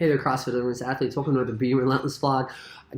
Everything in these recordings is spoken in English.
Hey there, CrossFit Relentless athletes. Welcome to the Be Relentless vlog.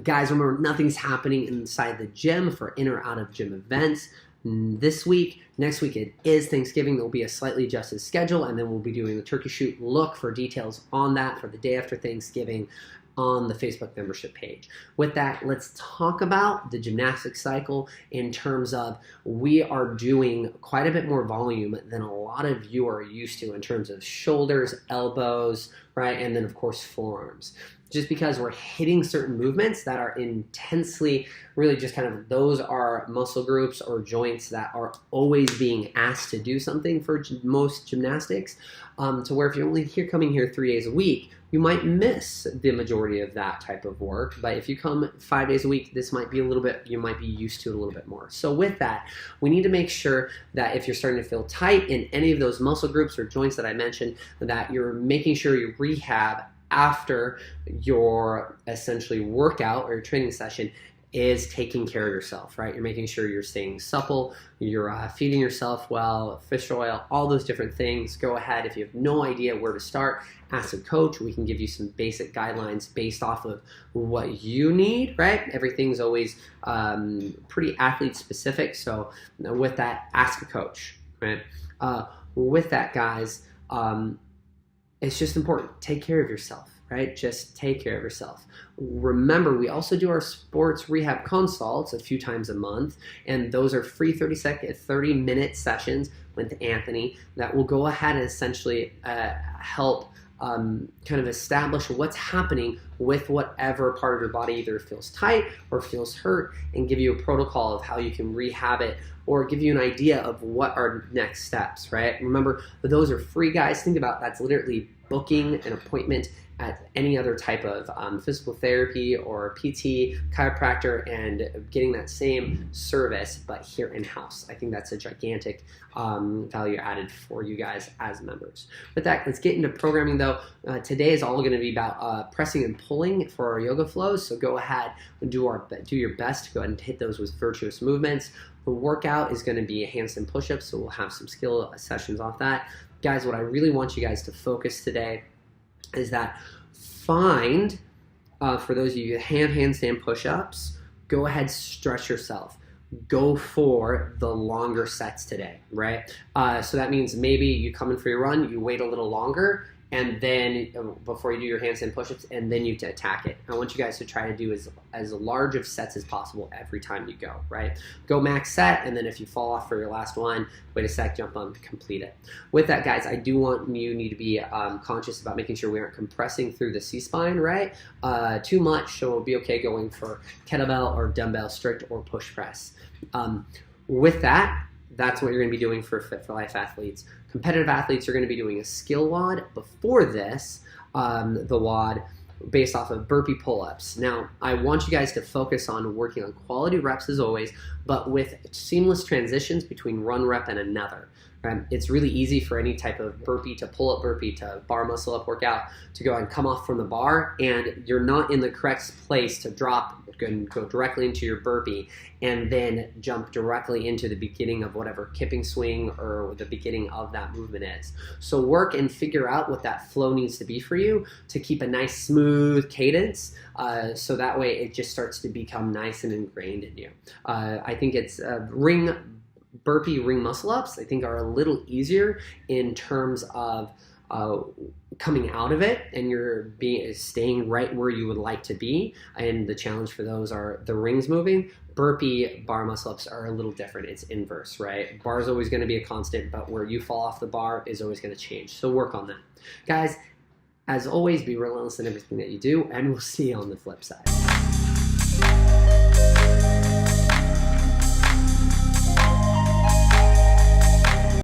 Guys, remember, nothing's happening inside the gym for in or out of gym events this week. Next week it is Thanksgiving. There'll be a slightly adjusted schedule, and then we'll be doing the turkey shoot. Look for details on that for the day after Thanksgiving on the Facebook membership page. With that, let's talk about the gymnastics cycle in terms of we are doing quite a bit more volume than a lot of you are used to in terms of shoulders, elbows, right? And then of course forearms. Just because we're hitting certain movements that are intensely, really just kind of, those are muscle groups or joints that are always being asked to do something for most gymnastics, to where if you're only coming here 3 days a week, you might miss the majority of that type of work. But if you come 5 days a week, this might be a little bit, you might be used to it a little bit more. So with that, we need to make sure that if you're starting to feel tight in any of those muscle groups or joints that I mentioned, that you're making sure you rehab after your essentially workout or your training session is taking care of yourself, right? You're making sure you're staying supple, you're feeding yourself well, fish oil, all those different things. Go ahead, if you have no idea where to start, ask a coach. We can give you some basic guidelines based off of what you need, right? Everything's always pretty athlete specific. So with that, ask a coach, right? With that, guys, it's just important. Take care of yourself, right? Just take care of yourself. Remember, we also do our sports rehab consults a few times a month, and those are free 30-minute sessions with Anthony that will go ahead and essentially help kind of establish what's happening with whatever part of your body either feels tight or feels hurt, and give you a protocol of how you can rehab it or give you an idea of what are next steps, right? Remember, those are free, guys. Think about that's literally booking an appointment at any other type of physical therapy or PT, chiropractor, and getting that same service, but here in-house. I think that's a gigantic value added for you guys as members. With that, let's get into programming though. Today is all going to be about pressing and pulling for our yoga flows, so go ahead and do your best to go ahead and hit those with virtuous movements. The workout is going to be handstand push-ups, so we'll have some skill sessions off that. Guys, what I really want you guys to focus today is that find, for those of you who have handstand push-ups, go ahead, stretch yourself. Go for the longer sets today, right? So that means maybe you come in for your run, you wait a little longer, and then before you do your handstand push-ups, and then you attack it. I want you guys to try to do as large of sets as possible every time you go, right? Go max set, and then if you fall off for your last one, wait a sec, jump on, complete it. With that, guys, I do want you need to be conscious about making sure we aren't compressing through the C-spine, right? Too much, so it'll be okay going for kettlebell or dumbbell strict or push press. With that, that's what you're going to be doing for Fit for Life athletes. Competitive athletes are going to be doing a skill WOD before this, the WOD based off of burpee pull-ups. Now, I want you guys to focus on working on quality reps as always, but with seamless transitions between one rep and another. Right? It's really easy for any type of burpee to pull-up burpee to bar muscle up workout to go and come off from the bar, and you're not in the correct place to drop and go directly into your burpee and then jump directly into the beginning of whatever kipping swing or the beginning of that movement is. So work and figure out what that flow needs to be for you to keep a nice smooth cadence, so that way it just starts to become nice and ingrained in you. I think it's burpee ring muscle ups, I think, are a little easier in terms of coming out of it, and you're staying right where you would like to be, and the challenge for those are the rings moving. Burpee bar muscle ups are a little different. It's inverse, right? Bar is always going to be a constant, but where you fall off the bar is always going to change. So work on that. Guys, as always, be relentless in everything that you do, and we'll see you on the flip side.